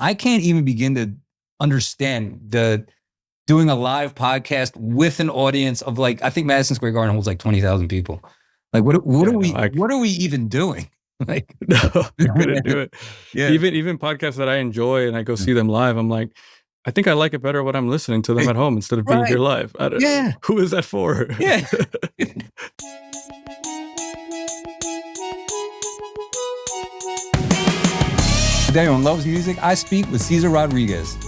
I can't even begin to understand doing a live podcast with an audience of like, I think Madison Square Garden holds like 20,000 people. Like, what are we even doing? Like, no, I couldn't do it. Yeah. Even podcasts that I enjoy and I go see them live, I'm like, I think I like it better when I'm listening to them at home instead of being here live. Yeah. Who is that for? Yeah. Today on Loves Music, I speak with Cesar Rodriguez.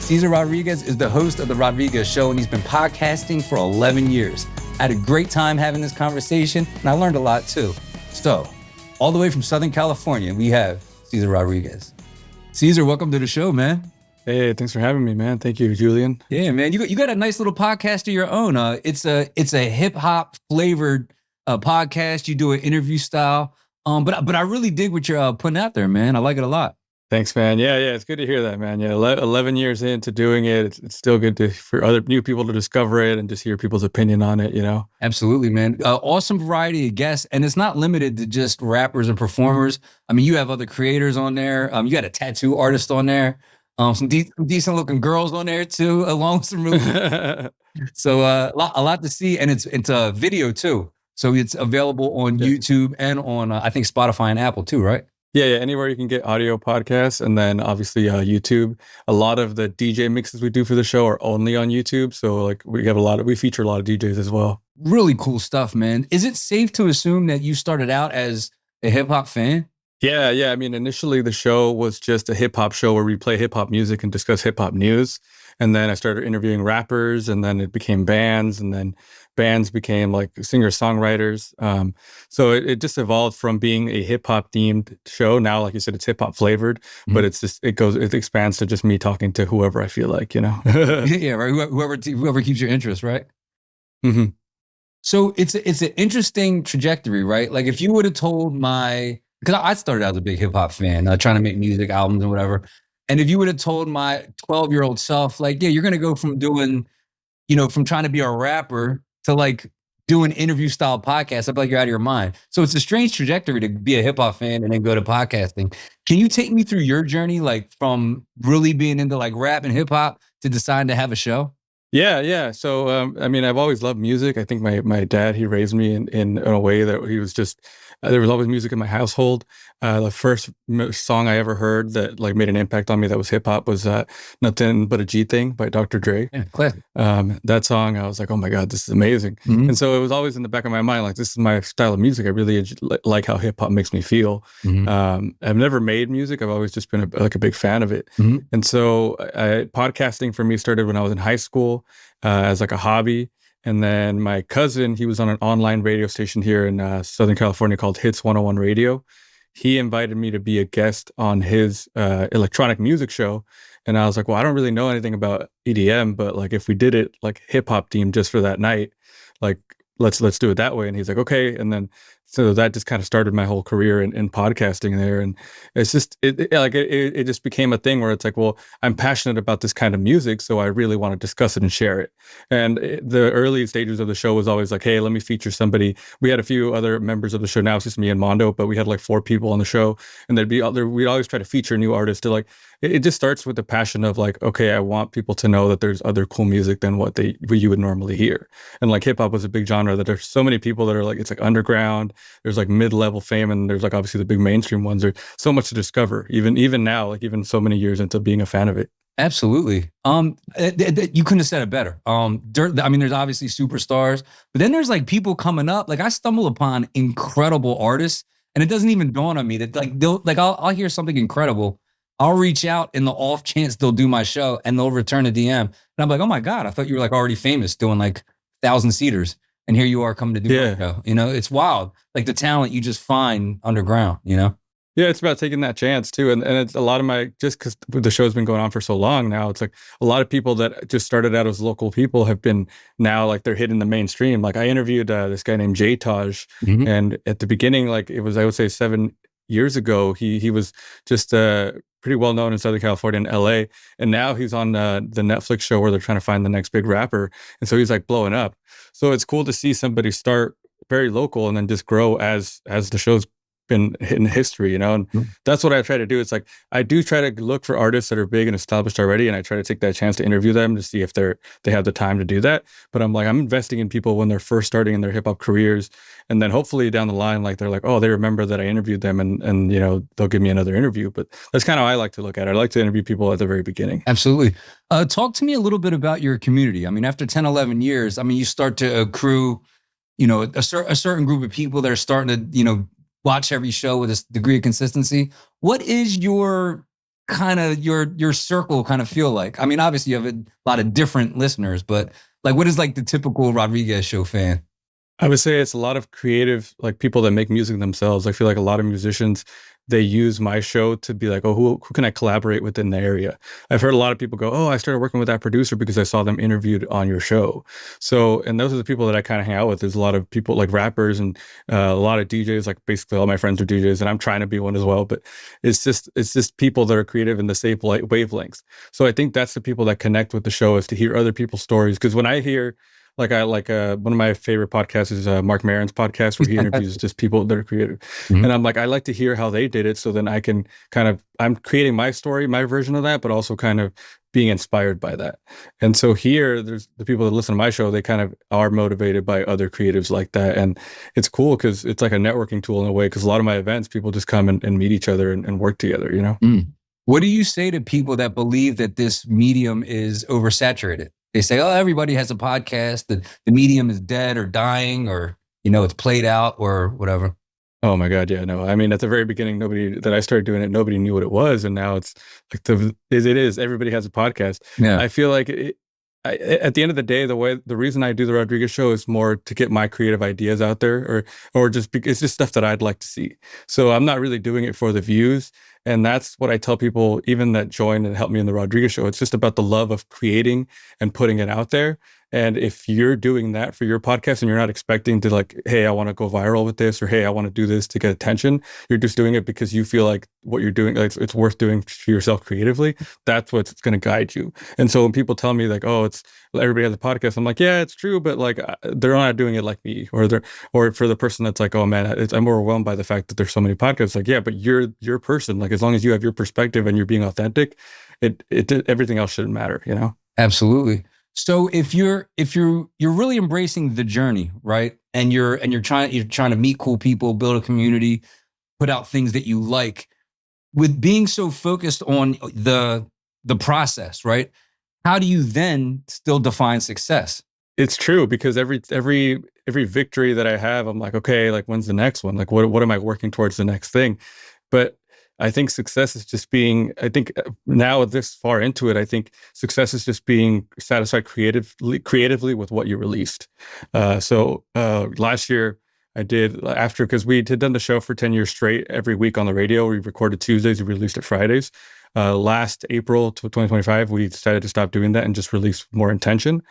Cesar Rodriguez is the host of The Rodriguez Show, and he's been podcasting for 11 years. I had a great time having this conversation, and I learned a lot too. So, all the way from Southern California, we have Cesar Rodriguez. Cesar, welcome to the show, man. Hey, thanks for having me, man. Thank you, Julian. Yeah, man, you got a nice little podcast of your own. It's a hip hop flavored podcast. You do an interview style, but I really dig what you're putting out there, man. I like it a lot. Thanks, man. Yeah, it's good to hear that, man. Yeah, 11 years into doing it, it's still good for other new people to discover it and just hear people's opinion on it, you know? Absolutely, man. Awesome variety of guests. And it's not limited to just rappers and performers. I mean, you have other creators on there. You got a tattoo artist on there. Some decent looking girls on there too, along with some really so a lot to see. And it's a video too. So it's available on YouTube and on, I think, Spotify and Apple too, right? Yeah, anywhere you can get audio podcasts, and then obviously YouTube. A lot of the DJ mixes we do for the show are only on YouTube, so like we feature a lot of DJs as well. Really cool stuff, man. Is it safe to assume that you started out as a hip hop fan? Yeah. I mean, initially the show was just a hip hop show where we play hip hop music and discuss hip hop news. And then I started interviewing rappers, and then it became bands, and then bands became like singer-songwriters. So it just evolved from being a hip hop themed show. Now, like you said, it's hip hop flavored, but it's just it expands to just me talking to whoever I feel like, you know. Yeah, right. Whoever keeps your interest, right? Mm-hmm. So it's an interesting trajectory, right? Like if you would have told because I started out as a big hip hop fan, trying to make music, albums, and whatever. And if you would have told my 12-year-old self, like, yeah, you're going to go from doing, from trying to be a rapper to like doing interview style podcasts, I'd be like, you're out of your mind. So it's a strange trajectory to be a hip hop fan and then go to podcasting. Can you take me through your journey, like from really being into like rap and hip hop to deciding to have a show? Yeah. So, I mean, I've always loved music. I think my dad, he raised me in a way that he was just, there was always music in my household. The first song I ever heard that like made an impact on me that was hip hop was Nothin But a G Thang by Dr. Dre. Yeah, classic. That song, I was like, oh my God, this is amazing. Mm-hmm. And so it was always in the back of my mind, like, this is my style of music. I really like how hip hop makes me feel. Mm-hmm. I've never made music. I've always just been a big fan of it. Mm-hmm. And so podcasting for me started when I was in high school as like a hobby. And then my cousin, he was on an online radio station here in Southern California called Hits 101 Radio. He invited me to be a guest on his electronic music show. And I was like, well, I don't really know anything about EDM, but like if we did it like hip hop themed just for that night, like let's do it that way. And he's like, okay. And then so that just kind of started my whole career in podcasting there. And it's just, it just became a thing where it's like, well, I'm passionate about this kind of music, so I really want to discuss it and share it. And the early stages of the show was always like, hey, let me feature somebody. We had a few other members of the show. Now it's just me and Mondo, but we had like 4 people on the show. And we'd always try to feature new artists to like, it just starts with the passion of like, okay, I want people to know that there's other cool music than what you would normally hear. And like hip hop was a big genre that there's so many people that are like, it's like underground, there's like mid-level fame, and there's like obviously the big mainstream ones. There's so much to discover, even now, like even so many years into being a fan of it. Absolutely. You couldn't have said it better. I mean, there's obviously superstars, but then there's like people coming up. Like I stumble upon incredible artists, and it doesn't even dawn on me that I'll hear something incredible. I'll reach out in the off chance they'll do my show, and they'll return a DM. And I'm like, oh my God, I thought you were like already famous doing like 1,000-seaters. And here you are coming to do my show. It's wild. Like the talent you just find underground, Yeah, it's about taking that chance too. And it's a lot of just because the show's been going on for so long now, it's like a lot of people that just started out as local people have been now like they're hitting the mainstream. Like I interviewed this guy named J Taj, mm-hmm. and at the beginning, like it was, I would say 7 years ago, he was just pretty well known in Southern California and LA. And now he's on the Netflix show where they're trying to find the next big rapper. And so he's like blowing up. So it's cool to see somebody start very local and then just grow as the show's been in history, and that's what I try to do. It's like I do try to look for artists that are big and established already, and I try to take that chance to interview them to see if they have the time to do that. But I'm investing in people when they're first starting in their hip hop careers, and then hopefully down the line, like they're like, oh, they remember that I interviewed them, and they'll give me another interview. But that's kind of how I like to look at it. I like to interview people at the very beginning. Absolutely. Talk to me a little bit about your community. I mean, after 10, 11 years, I mean, you start to accrue, a certain group of people that are starting to, watch every show with a degree of consistency. What is your kind of your circle kind of feel like? I mean, obviously you have a lot of different listeners, but like, what is like the typical Rodriguez show fan? I would say it's a lot of creative, like people that make music themselves. I feel like a lot of musicians, they use my show to be like, oh, who can I collaborate with in the area? I've heard a lot of people go, oh, I started working with that producer because I saw them interviewed on your show. So, and those are the people that I kind of hang out with. There's a lot of people like rappers and a lot of DJs, like basically all my friends are DJs and I'm trying to be one as well. But it's just people that are creative in the same wavelengths. So I think that's the people that connect with the show, is to hear other people's stories. Because when I hear, one of my favorite podcasts is Mark Maron's podcast, where he interviews just people that are creative. Mm-hmm. And I'm like, I like to hear how they did it. So then I can I'm creating my story, my version of that, but also kind of being inspired by that. And so here, there's the people that listen to my show, they kind of are motivated by other creatives like that. And it's cool because it's like a networking tool in a way, because a lot of my events, people just come and meet each other and work together, What do you say to people that believe that this medium is oversaturated? They say, oh, everybody has a podcast, the medium is dead or dying, or, it's played out or whatever. Oh my God. Yeah, no. I mean, at the very beginning, that I started doing it, nobody knew what it was. And now it's like everybody has a podcast. Yeah. I feel like at the end of the day, the reason I do the Rodriguez show is more to get my creative ideas out there, or just it's just stuff that I'd like to see. So I'm not really doing it for the views. And that's what I tell people, even that join and help me in the Rodriguez show. It's just about the love of creating and putting it out there. And if you're doing that for your podcast and you're not expecting to like, hey, I want to go viral with this, or hey, I want to do this to get attention, you're just doing it because you feel like what you're doing, like it's worth doing for yourself creatively. That's what's going to guide you. And so when people tell me like, oh, it's everybody has a podcast, I'm like, yeah, it's true, but like they're not doing it like me, or for the person that's like, oh man, I'm overwhelmed by the fact that there's so many podcasts. Like, yeah, but you're your person. Like, as long as you have your perspective and you're being authentic, everything else shouldn't matter, Absolutely. So if you're really embracing the journey, right? And you're trying to meet cool people, build a community, put out things that you like, with being so focused on the process, right? How do you then still define success? It's true, because every victory that I have, I'm like, okay, like when's the next one? Like what am I working towards the next thing? But I think success is just being, I think now this far into it, I think success is just being satisfied creatively with what you released. So last year I did, because we had done the show for 10 years straight, every week on the radio. We recorded Tuesdays, we released it Fridays. Last April to 2025, we decided to stop doing that and just release more intention.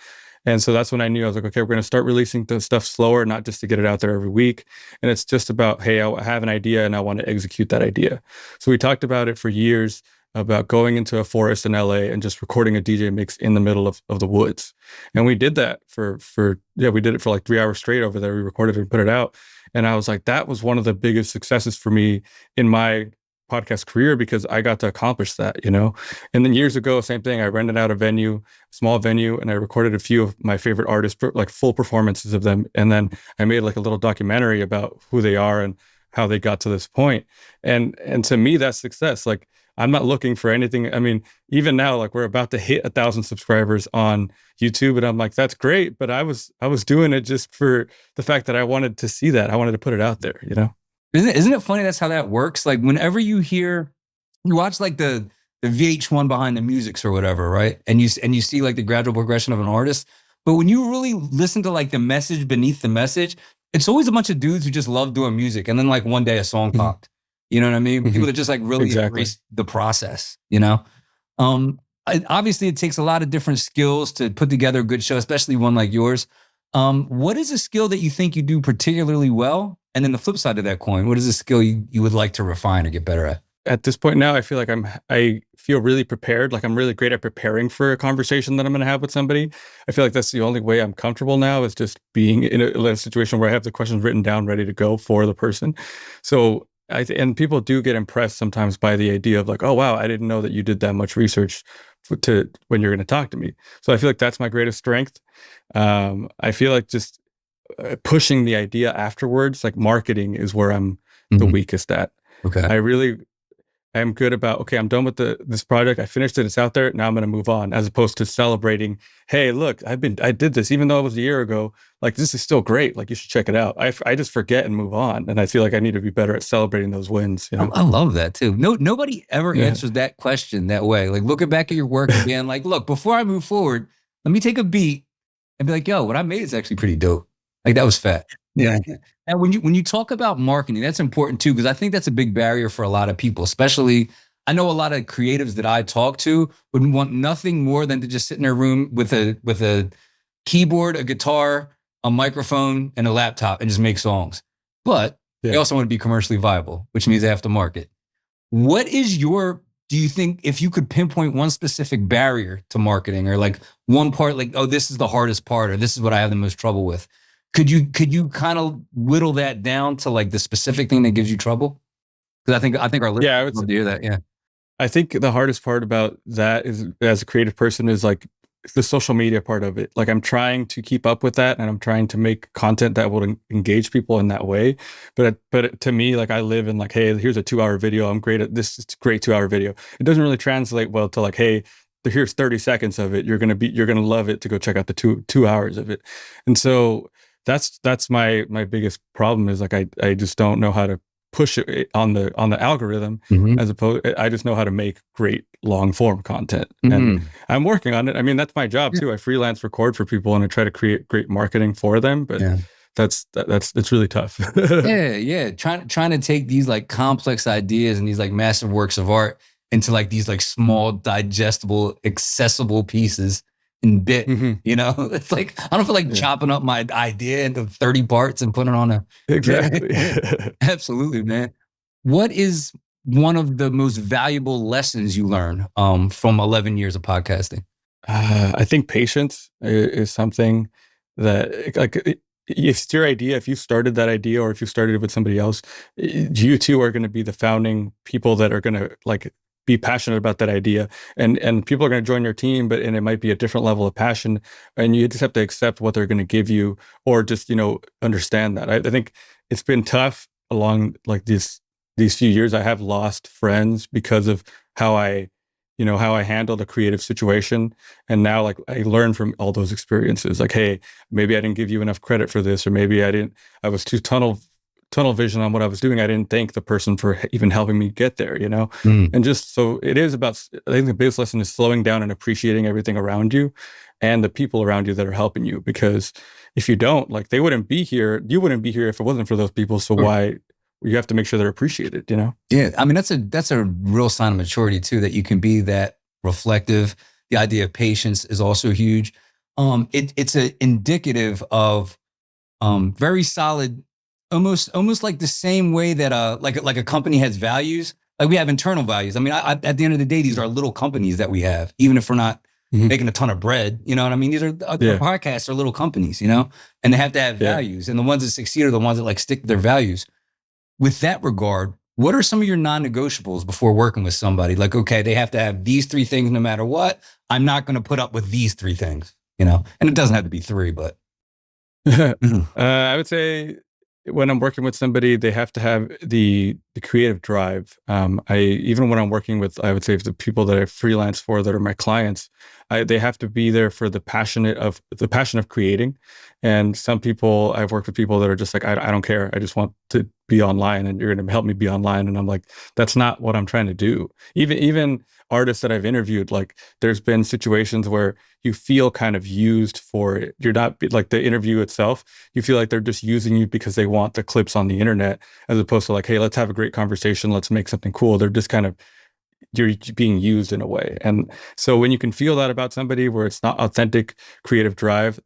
And so that's when I knew, I was like, okay, we're going to start releasing the stuff slower, not just to get it out there every week. And it's just about, hey, I have an idea and I want to execute that idea. So we talked about it for years, about going into a forest in LA and just recording a DJ mix in the middle of the woods. And we did that we did it for like 3 hours straight over there. We recorded it and put it out. And I was like, that was one of the biggest successes for me in my podcast career, because I got to accomplish that, And then years ago, same thing. I rented out a small venue, and I recorded a few of my favorite artists, like full performances of them. And then I made like a little documentary about who they are and how they got to this point. And to me, that's success. Like, I'm not looking for anything. I mean, even now, like we're about to hit 1,000 subscribers on YouTube, and I'm like, that's great. But I was doing it just for the fact that I wanted to see that. I wanted to put it out there, Isn't it funny that's how that works? Like whenever you watch like the VH1 behind the musics or whatever, right? And you see like the gradual progression of an artist. But when you really listen to like the message beneath the message, it's always a bunch of dudes who just love doing music. And then like one day a song popped, you know what I mean? People that just like really embrace the process, obviously it takes a lot of different skills to put together a good show, especially one like yours. What is a skill that you think you do particularly well? And then the flip side of that coin, what is a skill you would like to refine or get better at? At this point now, I feel like I feel really prepared. Like I'm really great at preparing for a conversation that I'm going to have with somebody. I feel like that's the only way I'm comfortable now, is just being in a situation where I have the questions written down, ready to go for the person. So and people do get impressed sometimes by the idea of like, oh wow, I didn't know that you did that much research to when you're going to talk to me. So I feel like that's my greatest strength. I feel like just pushing the idea afterwards, like marketing, is where I'm the weakest at. Okay. I'm good about, okay, I'm done with this project. I finished it. It's out there. Now I'm going to move on, as opposed to celebrating. Hey, look, I did this, even though it was a year ago. Like, this is still great. Like, you should check it out. I just forget and move on. And I feel like I need to be better at celebrating those wins. You know? I love that too. Nobody ever answers that question that way. Like looking back at your work and being like, look, before I move forward, let me take a beat and be like, yo, what I made is actually pretty dope. Like that was fat. Yeah. And when you talk about marketing, that's important too, because I think that's a big barrier for a lot of people, especially I know a lot of creatives that I talk to would want nothing more than to just sit in their room with a keyboard, a guitar, a microphone, and a laptop and just make songs. But they also want to be commercially viable, which means they have to market. Do you think if you could pinpoint one specific barrier to marketing, or like one part, like, oh, this is the hardest part, or this is what I have the most trouble with? Could you kind of whittle that down to like the specific thing that gives you trouble? Because I think our listeners would love to hear that. Yeah. I think the hardest part about that is, as a creative person, is like the social media part of it. Like I'm trying to keep up with that, and I'm trying to make content that will engage people in that way. But to me, like I live in like, hey, here's a 2-hour video. I'm great at this. It's a great 2-hour video. It doesn't really translate well to like, hey, here's 30 seconds of it. You're gonna love it to go check out the two hours of it. And so that's my biggest problem, is like I just don't know how to push it on the algorithm, as opposed, I just know how to make great long form content, and I'm working on it. I mean, that's my job too. I freelance record for people, and I try to create great marketing for them, but it's really tough. Trying to take these like complex ideas and these like massive works of art into like these like small, digestible, accessible pieces in bit, you know, it's like, I don't feel like chopping up my idea into 30 parts and putting it on exactly. Absolutely, man. What is one of the most valuable lessons you learn from 11 years of podcasting? I think patience is something that, like, if it's your idea, if you started that idea, or if you started it with somebody else, you two are going to be the founding people that are going to like be passionate about that idea, and people are going to join your team, and it might be a different level of passion, and you just have to accept what they're going to give you, or just, understand that. I think it's been tough along like these few years. I have lost friends because of how I handled a creative situation, and now like I learned from all those experiences. Like, hey, maybe I didn't give you enough credit for this, or maybe I was too tunnel vision on what I was doing. I didn't thank the person for even helping me get there, and just, so it is about, I think the biggest lesson is slowing down and appreciating everything around you and the people around you that are helping you, because if you don't, like, they wouldn't be here. You wouldn't be here if it wasn't for those people. So why, you have to make sure they're appreciated, Yeah. I mean, that's a real sign of maturity too, that you can be that reflective. The idea of patience is also huge. It's indicative of very solid, almost like the same way that like a company has values. Like we have internal values. I mean, at the end of the day, these are little companies that we have, even if we're not making a ton of bread. You know what I mean? These are podcasts are little companies, and they have to have values. And the ones that succeed are the ones that like stick to their values. With that regard, what are some of your non-negotiables before working with somebody? Like, okay, they have to have these 3 things no matter what. I'm not going to put up with these 3 things, and it doesn't have to be 3, but. I would say when I'm working with somebody, they have to have the creative drive. Even when I'm working with, I would say, the people that I freelance for, that are my clients, they have to be there for the passion of creating. And some people, I've worked with people that are just like, I don't care. I just want to be online, and you're going to help me be online. And I'm like, that's not what I'm trying to do. Even artists that I've interviewed, like, there's been situations where you feel kind of used for it. You're not, like, the interview itself, you feel like they're just using you because they want the clips on the internet, as opposed to like, hey, let's have a great conversation. Let's make something cool. They're just kind of, you're being used in a way. And so when you can feel that about somebody, where it's not authentic creative drive,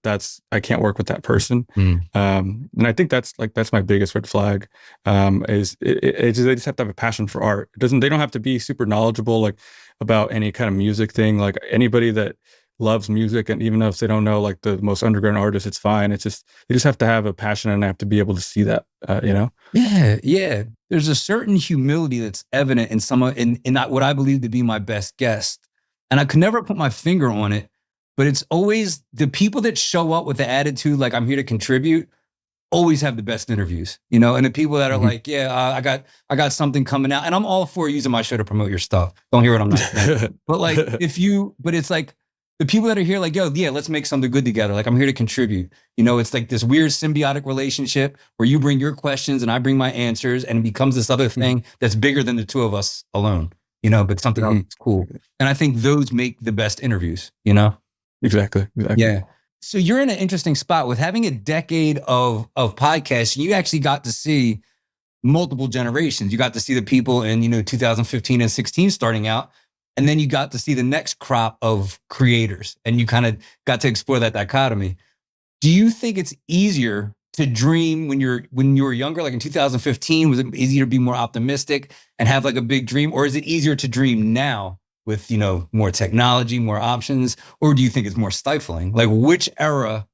I can't work with that person. And I think that's my biggest red flag, is they just have to have a passion for art. They don't have to be super knowledgeable, like, about any kind of music thing. Like, anybody that loves music, and even if they don't know like the most underground artists, it's fine. It's just, they just have to have a passion, and have to be able to see that, Yeah. there's a certain humility that's evident in in what I believe to be my best guest. And I could never put my finger on it, but it's always the people that show up with the attitude like I'm here to contribute always have the best interviews, you know, and the people that are like, I got something coming out, and I'm all for using my show to promote your stuff. Don't hear what I'm not saying. But like, but it's like the people that are here like, yo, yeah, let's make something good together. Like I'm here to contribute. You know, it's like this weird symbiotic relationship where you bring your questions and I bring my answers, and it becomes this other thing that's bigger than the two of us alone, you know, but something else that's cool. And I think those make the best interviews, you know? Exactly. Yeah. So you're in an interesting spot with having a decade of podcasts. You actually got to see multiple generations. You got to see the people in, 2015 and 16 starting out. And then you got to see the next crop of creators, and you kind of got to explore that dichotomy. Do you think it's easier to dream when you were younger, like in 2015? Was it easier to be more optimistic and have like a big dream? Or is it easier to dream now with, more technology, more options? Or do you think it's more stifling? Like which era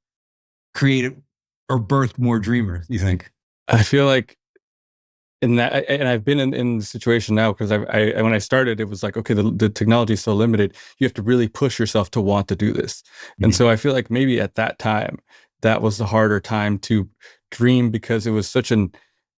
created or birthed more dreamers, you think? I feel like in that, and I've been in the situation now, because when I started, it was like, okay, the technology is so limited, you have to really push yourself to want to do this. And so I feel like maybe at that time, that was the harder time to dream, because it was such an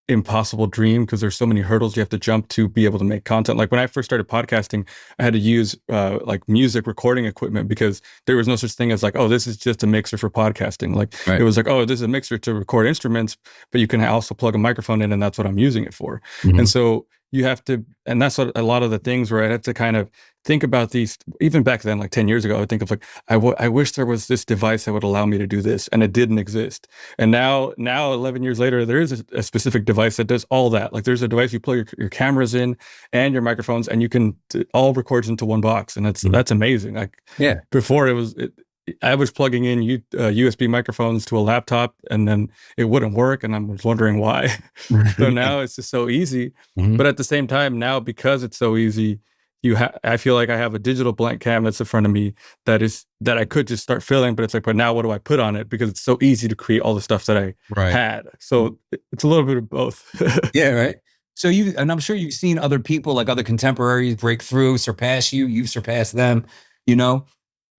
impossible dream, because there's so many hurdles you have to jump to be able to make content. Like when I first started podcasting, I had to use like music recording equipment, because there was no such thing as like, oh, this is just a mixer for podcasting. Like It was like, oh, this is a mixer to record instruments, but you can also plug a microphone in, and that's what I'm using it for. And so you have to, and that's what a lot of the things where I had to kind of think about these. Even back then, like 10 years ago, I would think of like, I wish there was this device that would allow me to do this, and it didn't exist. And now 11 years later, there is a specific device that does all that. Like there's a device you plug your cameras in and your microphones, and you can all records into one box, and that's amazing. Like before I was plugging in USB microphones to a laptop, and then it wouldn't work, and I was wondering why. So now it's just so easy. But at the same time, now because it's so easy, I feel like I have a digital blank canvas in front of me that I could just start filling, but it's like, but now what do I put on it? Because it's so easy to create all the stuff that I had. So it's a little bit of both. Yeah, right. So and I'm sure you've seen other people, like other contemporaries, break through, surpass you. You've surpassed them,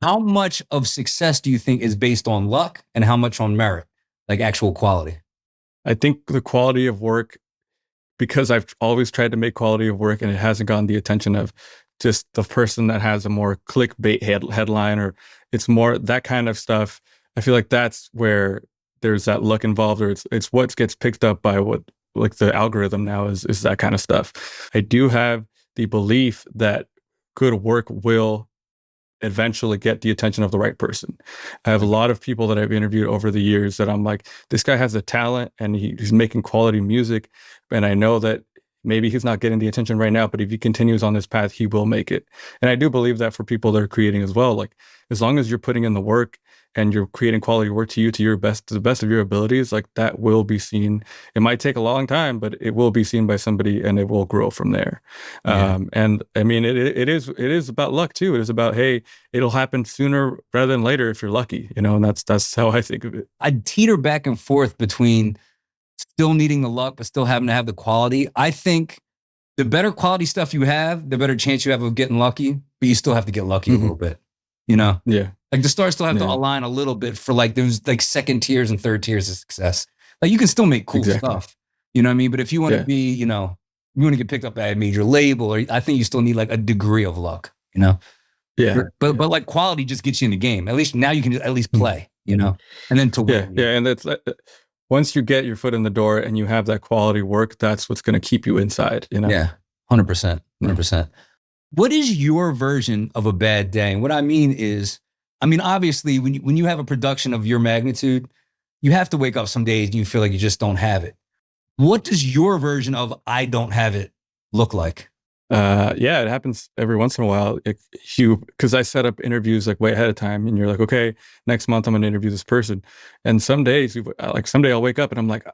How much of success do you think is based on luck, and how much on merit, like actual quality? I think the quality of work, because I've always tried to make quality of work, and it hasn't gotten the attention of just the person that has a more clickbait headline, or it's more that kind of stuff. I feel like that's where there's that luck involved, or it's what gets picked up by what, like the algorithm now is that kind of stuff. I do have the belief that good work will eventually get the attention of the right person. I have a lot of people that I've interviewed over the years that I'm like, this guy has a talent, and he's making quality music, and I know that maybe he's not getting the attention right now, but if he continues on this path, he will make it. And I do believe that for people that are creating as well. Like as long as you're putting in the work and you're creating quality work to the best of your abilities, like that will be seen. It might take a long time, but it will be seen by somebody, and it will grow from there. And I mean, it is about luck too. It is about, hey, it'll happen sooner rather than later if you're lucky, and that's how I think of it. I teeter back and forth between still needing the luck, but still having to have the quality. I think the better quality stuff you have, the better chance you have of getting lucky, but you still have to get lucky a little bit, Yeah. Like the stars still have to align a little bit for like, there's like second tiers and third tiers of success. Like you can still make cool stuff, you know what I mean? But if you want to be, you want to get picked up by a major label, or I think you still need like a degree of luck, Yeah. But like quality just gets you in the game. At least now you can at least play, and then to win. Yeah. And that's once you get your foot in the door and you have that quality work, that's what's going to keep you inside, Yeah, 100%, 100%. What is your version of a bad day? And what I mean is, obviously, when you have a production of your magnitude, you have to wake up some days and you feel like you just don't have it. What does your version of I don't have it look like? Yeah, it happens every once in a while. Because I set up interviews like way ahead of time, and you're like, okay, next month I'm going to interview this person. And some days, someday I'll wake up and I'm like,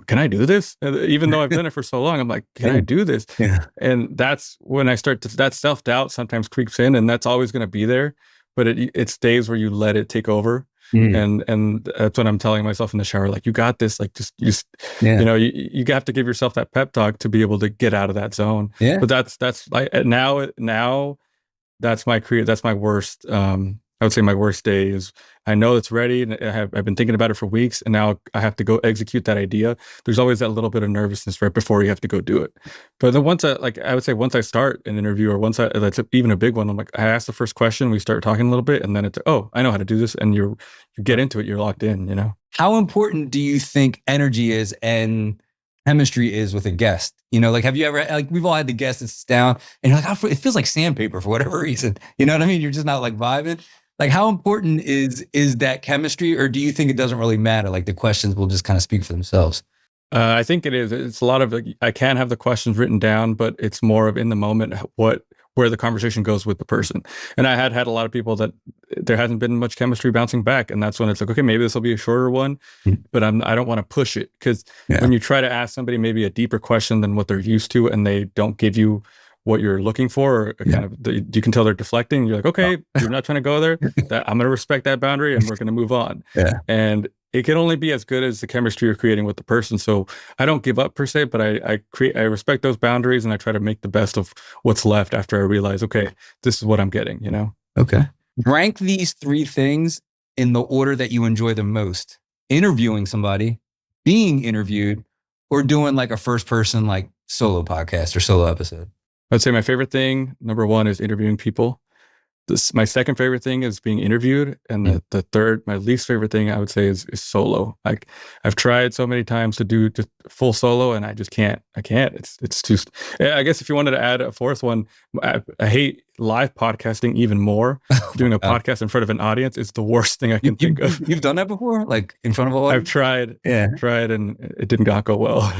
can I do this? Even though I've done it for so long, I'm like, can I do this? Yeah. And that's when I start that self-doubt sometimes creeps in, and that's always going to be there. But it's days where you let it take over. And that's what I'm telling myself in the shower, like, you got this, like, just Yeah. you know, you have to give yourself that pep talk to be able to get out of that zone. Yeah. But that's like now that's my worst. I would say my worst day is, I know it's ready and I've been thinking about it for weeks, and now I have to go execute that idea. There's always that little bit of nervousness right before you have to go do it. But then once I would say once I start an interview, or that's even a big one, I'm like, I ask the first question, we start talking a little bit, and then it's, oh, I know how to do this, and you get into it, you're locked in, you know. How important do you think energy is and chemistry is with a guest? You know, like, have you ever, like, we've all had the guest that sits down and you're like, oh, it feels like sandpaper for whatever reason. You know what I mean? You're just not like vibing. Like, how important is that chemistry, or do you think it doesn't really matter? Like, the questions will just kind of speak for themselves. I think it is. It's a lot of, like, I can have the questions written down, but it's more of in the moment where the conversation goes with the person. And I had a lot of people that there hasn't been much chemistry bouncing back, and that's when it's like, okay, maybe this will be a shorter one, but I don't want to push it, because when you try to ask somebody maybe a deeper question than what they're used to, and they don't give you what you're looking for, or kind of you can tell they're deflecting. You're like, okay, you're not trying to go there. I'm going to respect that boundary, and we're going to move on. And it can only be as good as the chemistry you're creating with the person. So I don't give up per se, but I respect those boundaries, and I try to make the best of what's left after I realize, okay, this is what I'm getting, you know? Okay. Rank these 3 things in the order that you enjoy the most: interviewing somebody, being interviewed, or doing like a first person, like, solo podcast or solo episode. I'd say my favorite thing, number 1, is interviewing people. My second favorite thing is being interviewed, and the third, my least favorite thing, I would say, is solo. Like, I've tried so many times to do just full solo, and I just can't. I can't. It's too. I guess if you wanted to add a fourth one, I hate live podcasting even more. Doing a podcast in front of an audience is the worst thing I can think of. You've done that before, like in front of an audience? I've tried, and it didn't go well.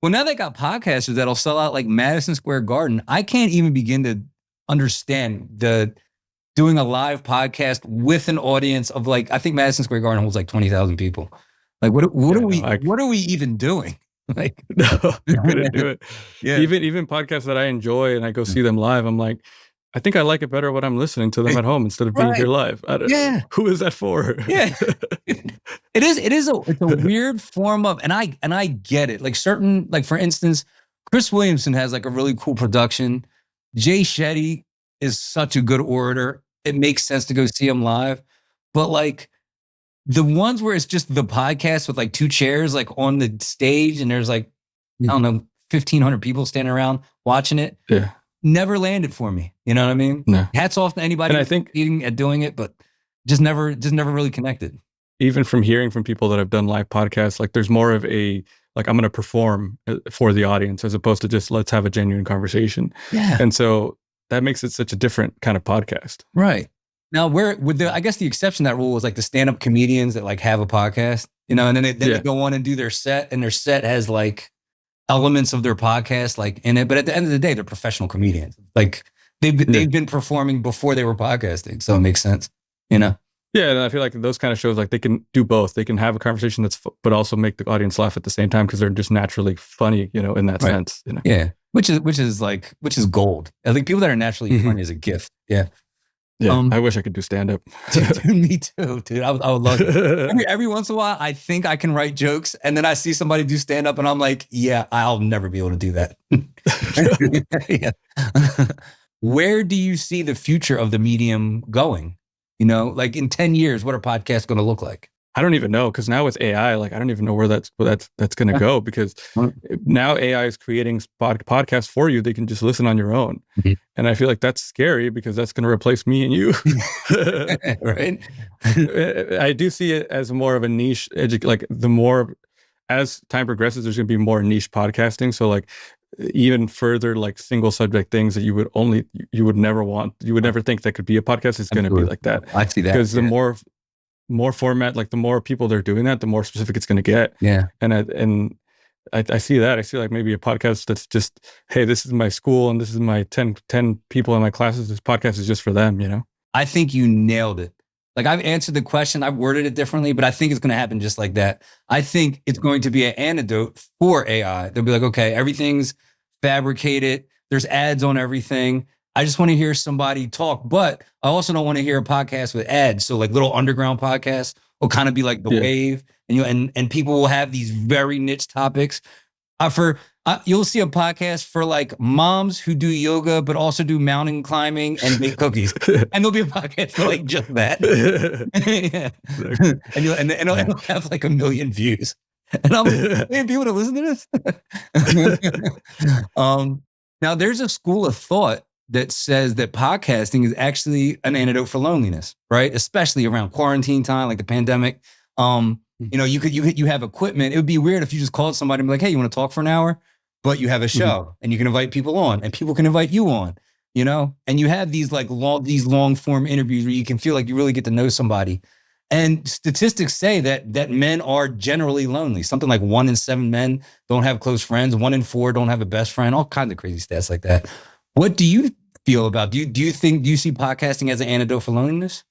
Well, now they got podcasters that'll sell out like Madison Square Garden. I can't even begin to understand doing a live podcast with an audience of, like, I think Madison Square Garden holds like 20,000 people. Like, what are we even doing? Like, no, I couldn't do it. Even podcasts that I enjoy and I go see them live, I'm like, I think I like it better when I'm listening to them at home instead of being here live. Who is that for? It's a weird form of, and I get it. Like, certain, like, for instance, Chris Williamson has like a really cool production. Jay Shetty is such a good orator. It makes sense to go see him live. But like, the ones where it's just the podcast with like 2 chairs, like, on the stage, and there's like, I don't know, 1,500 people standing around watching it. Never landed for me. You know what I mean? No. Hats off to anybody eating at doing it, but just never really connected. Even from hearing from people that have done live podcasts, like, there's more of a, like, I'm going to perform for the audience, as opposed to just, let's have a genuine conversation. And so that makes it such a different kind of podcast. Right. Now, I guess the exception to that rule was like the stand-up comedians that like have a podcast, you know, and then they go on and do their set, and their set has like elements of their podcast like in it. But at the end of the day, they're professional comedians. Like, they've been performing before they were podcasting. So it makes sense, you know? Yeah, and I feel like those kind of shows, like, they can do both. They can have a conversation but also make the audience laugh at the same time, because they're just naturally funny, you know, in that sense. You know? Yeah, which is gold. I think people that are naturally funny is a gift. Yeah. I wish I could do stand up. Dude, me too, dude. I would love it. Every once in a while, I think I can write jokes, and then I see somebody do stand up, and I'm like, yeah, I'll never be able to do that. Where do you see the future of the medium going? You know, like, in 10 years, what are podcasts going to look like? I don't even know, because now with AI, like, I don't even know where that's going to go, because now AI is creating podcasts for you. They can just listen on your own. And I feel like that's scary, because that's going to replace me and you. Right. I do see it as more of a niche, like, the more, as time progresses, there's going to be more niche podcasting. So, like, even further, like, single subject things that you would never think that could be a podcast is going to be like that. I see that. Because the more format, like, the more people they're doing that, the more specific it's going to get. Yeah. And I see that. I see, like, maybe a podcast that's just, hey, this is my school, and this is my 10 people in my classes. This podcast is just for them, you know? I think you nailed it. Like, I've answered the question, I've worded it differently, but I think it's going to happen just like that. I think it's going to be an antidote for AI. They'll be like, okay, everything's fabricated. There's ads on everything. I just want to hear somebody talk, but I also don't want to hear a podcast with ads. So like little underground podcasts will kind of be like the wave, and and people will have these very niche topics. You'll see a podcast for like moms who do yoga, but also do mountain climbing and bake cookies, and there'll be a podcast for like just that. Yeah. And it'll have like 1 million views, and I'm like, hey, people to listen to this. Now there's a school of thought that says that podcasting is actually an antidote for loneliness, right? Especially around quarantine time, like the pandemic. You have equipment. It would be weird if you just called somebody and be like, hey, you want to talk for an hour? But you have a show and you can invite people on, and people can invite you on, and you have these like long form interviews where you can feel like you really get to know somebody. And statistics say that men are generally lonely. Something like 1 in 7 men don't have close friends. 1 in 4 don't have a best friend. All kinds of crazy stats like that. What do you feel about? Do you see podcasting as an antidote for loneliness?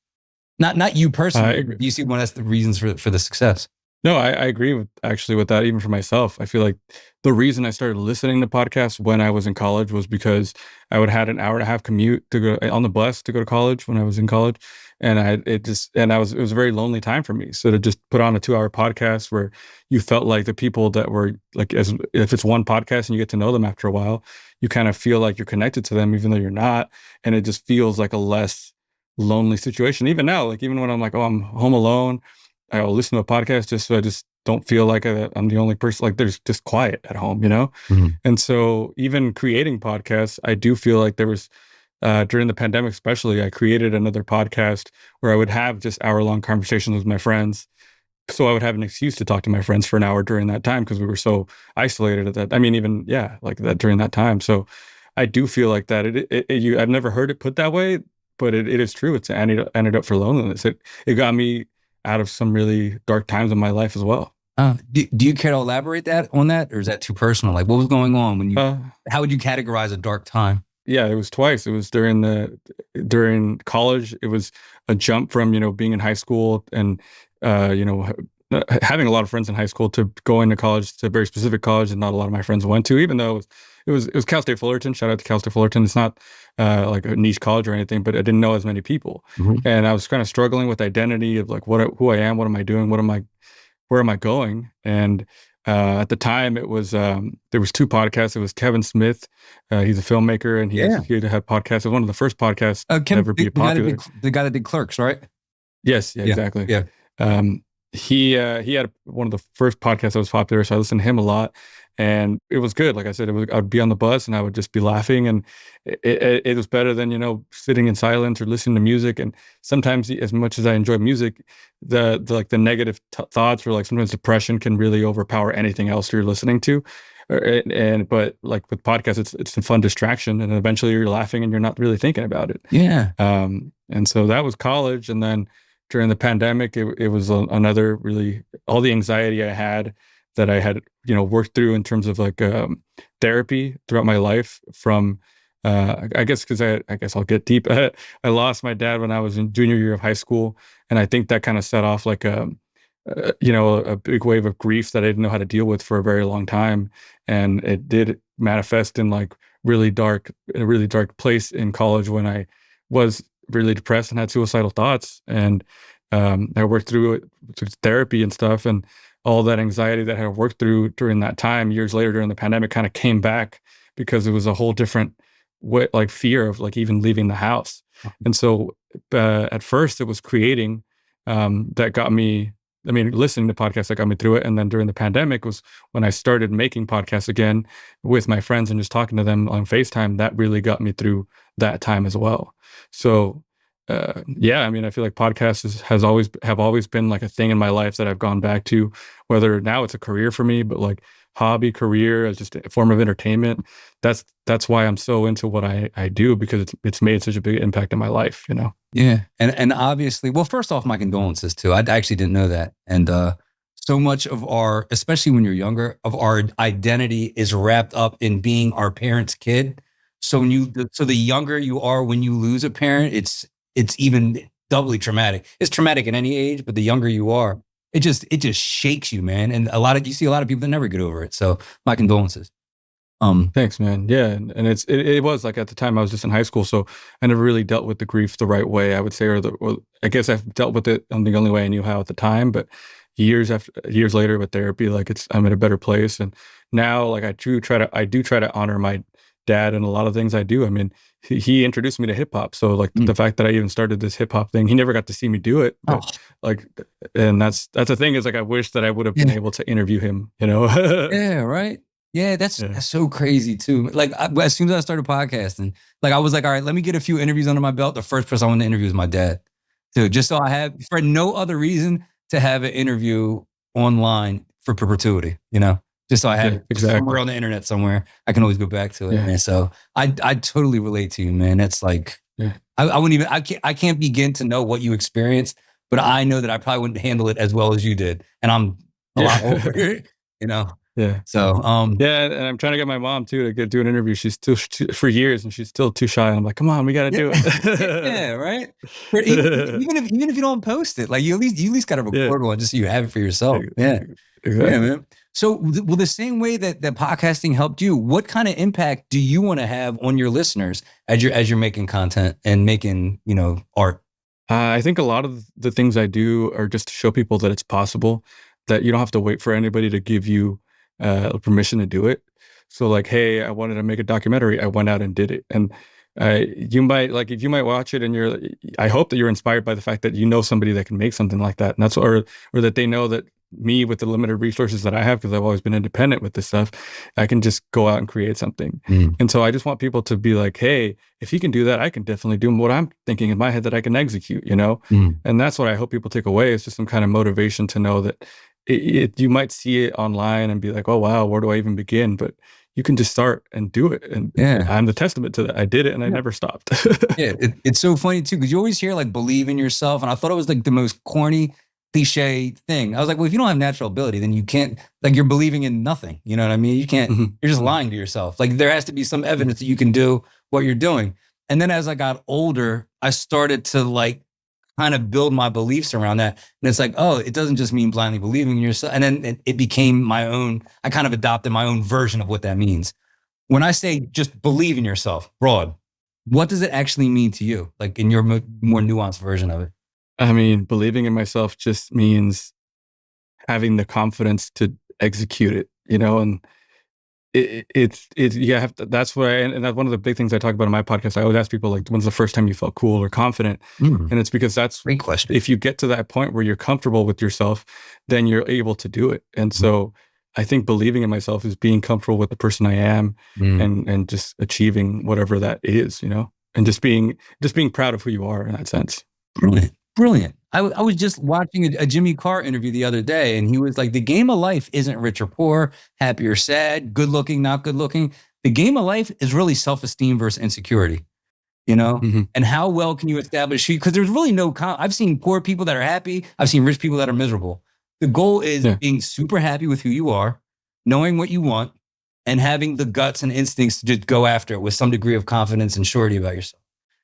Not you personally. Do you see one of the reasons for the success? No, I agree with that. Even for myself, I feel like the reason I started listening to podcasts when I was in college was because I would had an hour and a half commute to go on the bus to go to college when I was in college, and it was a very lonely time for me. So to just put on a 2-hour podcast where you felt like the people that were like, as if it's one podcast and you get to know them after a while, you kind of feel like you're connected to them even though you're not, and it just feels like a less lonely situation. Even now, like even when I'm like, oh, I'm home alone, I'll listen to a podcast just so I just don't feel like I'm the only person. Like there's just quiet at home, Mm-hmm. And so even creating podcasts, I do feel like there was during the pandemic, especially, I created another podcast where I would have just hour-long conversations with my friends. So I would have an excuse to talk to my friends for an hour during that time because we were so isolated at that. I mean, even like that during that time. So I do feel like that. I've never heard it put that way, but it is true. It's an antidote for loneliness. It got me out of some really dark times in my life as well. Do you care to elaborate on that, or is that too personal? Like, what was going on when you? How would you categorize a dark time? Yeah, it was twice. It was during college. It was a jump from being in high school and having a lot of friends in high school to going to college, to a very specific college that not a lot of my friends went to, even though it was Cal State Fullerton. Shout out to Cal State Fullerton. It's not like a niche college or anything, but I didn't know as many people. Mm-hmm. And I was kind of struggling with identity of like who I am, what am I doing, where am I going? And at the time, it was there was 2 podcasts. It was Kevin Smith. He's a filmmaker, and he had podcasts. It was one of the first podcasts to ever be popular. The guy that did Clerks, right? Yes, exactly. Yeah. He had one of the first podcasts that was popular, so I listened to him a lot, and it was good. Like I said, I'd be on the bus and I would just be laughing, and it was better than sitting in silence or listening to music. And sometimes, as much as I enjoy music, the negative thoughts or like sometimes depression can really overpower anything else you're listening to. But like with podcasts, it's a fun distraction, and eventually you're laughing and you're not really thinking about it. Yeah. And so that was college, and then during the pandemic, it was another really, all the anxiety I had that I had, worked through in terms of like therapy throughout my life from, I guess I'll get deep. I lost my dad when I was in junior year of high school. And I think that kind of set off like a big wave of grief that I didn't know how to deal with for a very long time. And it did manifest in like a really dark place in college when I was really depressed and had suicidal thoughts. And I worked through it through therapy and stuff, and all that anxiety that I had worked through during that time, years later during the pandemic, kind of came back because it was a whole different way, like fear of like even leaving the house. And so at first it was creating that got me, listening to podcasts that got me through it. And then during the pandemic was when I started making podcasts again with my friends and just talking to them on FaceTime. That really got me through that time as well. So I feel like podcasts have always been like a thing in my life that I've gone back to, whether now it's a career for me, but like hobby, career, as just a form of entertainment. That's why I'm so into what I do, because it's made such a big impact in my life, Yeah. And obviously, well, first off, my condolences too. I actually didn't know that. And so much of our, especially when you're younger, of our identity is wrapped up in being our parents' kid. So the younger you are when you lose a parent, it's even doubly traumatic. It's traumatic at any age, but the younger you are, it just shakes you, man. And you see a lot of people that never get over it. So my condolences. Thanks, man. Yeah, and it was like at the time I was just in high school, so I never really dealt with the grief the right way, I would say, or I guess I've dealt with it on the only way I knew how at the time. But years later with therapy, like I'm in a better place, and now like I do try to honor my dad and a lot of things I do. I mean, he introduced me to hip hop, so like the fact that I even started this hip hop thing, he never got to see me do it, Oh, but like, and that's the thing is like I wish that I would have been yeah. able to interview him, you know? Yeah, right. Yeah, Yeah. that's so crazy too. Like as soon as I started podcasting, like I was like, all right, let me get a few interviews under my belt. The first person I want to interview is my dad, too, just so I have for no other reason to have an interview online for perpetuity. Just so I have Yeah, it somewhere exactly. on the internet somewhere. I can always go back to it, Yeah. man. So I totally relate to you, man. That's like Yeah. I wouldn't even I can't begin to know what you experienced, but I know that I probably wouldn't handle it as well as you did, and I'm a lot older, Yeah. you know. Yeah. So, Yeah, and I'm trying to get my mom too to do an interview. She's still for years, and she's still too shy. And I'm like, come on, we got to yeah, do it. yeah, right. But even if you don't post it, like you at least got to Yeah, record one just so you have it for yourself. Yeah, yeah, exactly. man. So, well, the same way that podcasting helped you, what kind of impact do you want to have on your listeners as you're making content and making art? I think a lot of the things I do are just to show people that it's possible, that you don't have to wait for anybody to give you permission to do it. So, like, hey, I wanted to make a documentary. I went out and did it. And you might watch it, and I hope that you're inspired by the fact that you know somebody that can make something like that, and or that they know that me with the limited resources that I have, because I've always been independent with this stuff, I can just go out and create something. Mm, And so I just want people to be like, hey, if he can do that, I can definitely do what I'm thinking in my head that I can execute, you know? mm. And that's what I hope people take away, is just some kind of motivation to know that you might see it online and be like, oh, wow, where do I even begin? But you can just start and do it. And Yeah. I'm the testament to that. I did it and I Yeah. never stopped. Yeah, it's so funny too because you always hear like believe in yourself, and I thought it was like the most corny cliche thing. I was like, well, if you don't have natural ability, then you can't like you're believing in nothing. You know what I mean? You can't. Mhm. You're just lying to yourself. Like there has to be some evidence that you can do what you're doing. And then as I got older, I started to like kind of build my beliefs around that. And it's like, oh, it doesn't just mean blindly believing in yourself. And then it became my own. I kind of adopted my own version of what that means. When I say just believe in yourself, broad, what does it actually mean to you? Like in your more nuanced version of it? I mean, believing in myself just means having the confidence to execute it, you know, and you have to, that's what and that's one of the big things I talk about in my podcast. I always ask people like, when's the first time you felt cool or confident? Mm, And it's because great question. if you get to that point where you're comfortable with yourself, then you're able to do it. And so I think believing in myself is being comfortable with the person I am, Mm, and just achieving whatever that is, you know, and just being proud of who you are in that sense. brilliant. Brilliant. I was just watching a Jimmy Carr interview the other day, and he was like, the game of life isn't rich or poor, happy or sad, good looking, not good looking. The game of life is really self esteem versus insecurity, you know? Mhm. And how well can you establish? Because there's really I've seen poor people that are happy, I've seen rich people that are miserable. The goal is Yeah. being super happy with who you are, knowing what you want, and having the guts and instincts to just go after it with some degree of confidence and surety about yourself,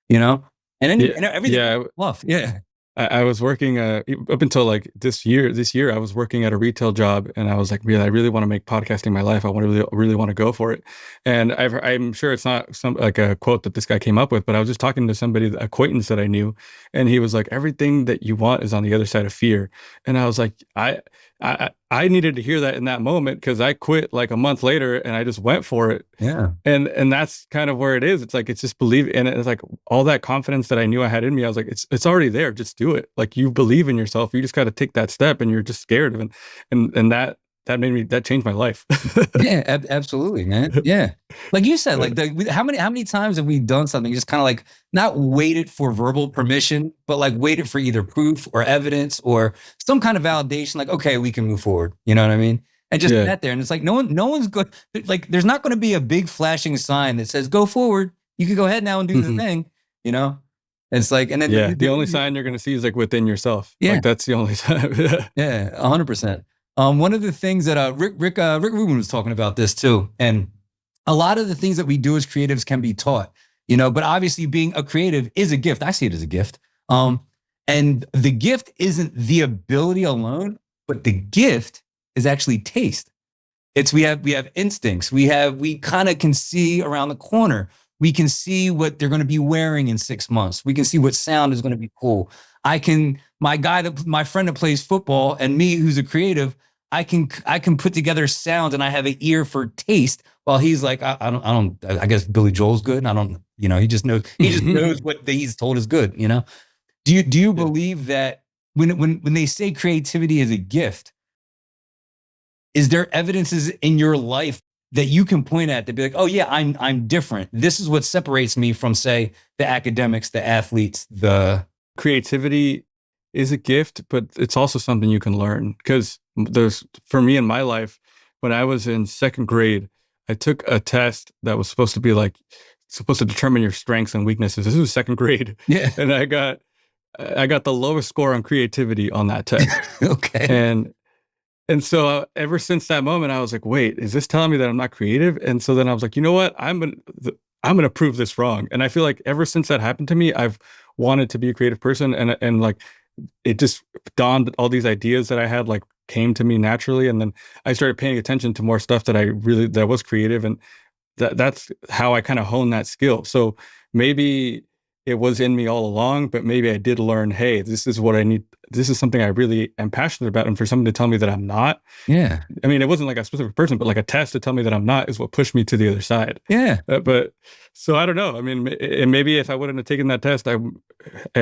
you know? And then Yeah. and everything Yeah. fluff. Yeah. I was working up until like this year. This year, I was working at a retail job, and I was like, "I really want to make podcasting my life. I want to really want to go for it." And I'm sure it's not some like a quote that this guy came up with, but I was just talking to somebody, acquaintance that I knew, and he was like, "Everything that you want is on the other side of fear." And I was like, I needed to hear that in that moment, because I quit like a month later, and I just went for it. Yeah. And that's kind of where it is. It's like, it's just believe, and it's like all that confidence that I knew I had in me. I was like, it's already there. Just do it. Like, you believe in yourself. You just got to take that step, and you're just scared of it. And that changed my life. Yeah, absolutely, man. Yeah. Like you said, like how many times have we done something just kind of like not waited for verbal permission, but like waited for either proof or evidence or some kind of validation, like, okay, we can move forward. You know what I mean? And just Yeah. sat there and it's like no one's good. Like there's not going to be a big flashing sign that says go forward. You can go ahead now and do the Mhm. thing, you know? It's like, and then Yeah. The only sign you're going to see is like within yourself. yeah. Like, that's the only time. Yeah. Yeah, 100%. One of the things that Rick Rubin was talking about this too, and a lot of the things that we do as creatives can be taught, but obviously being a creative is a gift. I see it as a gift. And the gift isn't the ability alone, but the gift is actually taste. we have instincts. We kind of can see around the corner. We can see what they're going to be wearing in 6 months. We can see what sound is going to be cool. My friend that plays football and me, who's a creative, I can put together sound, and I have an ear for taste. While he's like, I guess Billy Joel's good. And I don't, he just knows what he's told is good. Do you believe that when they say creativity is a gift, is there evidences in your life that you can point at to be like, oh yeah, I'm different. This is what separates me from, say, the academics, the athletes, the creativity is a gift, but it's also something you can learn. Because for me in my life, when I was in second grade, I took a test that was supposed to determine your strengths and weaknesses. This was second grade. Yeah. And I got the lowest score on creativity on that test. Okay. And so ever since that moment, I was like, wait, is this telling me that I'm not creative? And so then I was like, you know what? I'm going to prove this wrong. And I feel like ever since that happened to me, I've wanted to be a creative person. And like, it just dawned, all these ideas that I had like came to me naturally. And then I started paying attention to more stuff that was creative. And that's how I kind of honed that skill. So maybe it was in me all along, but maybe I did learn, hey, this is what I need. This is something I really am passionate about. And for someone to tell me that I'm not, yeah. I mean, it wasn't like a specific person, but like a test to tell me that I'm not is what pushed me to the other side. Yeah. But so I don't know. I mean, and maybe if I wouldn't have taken that test, I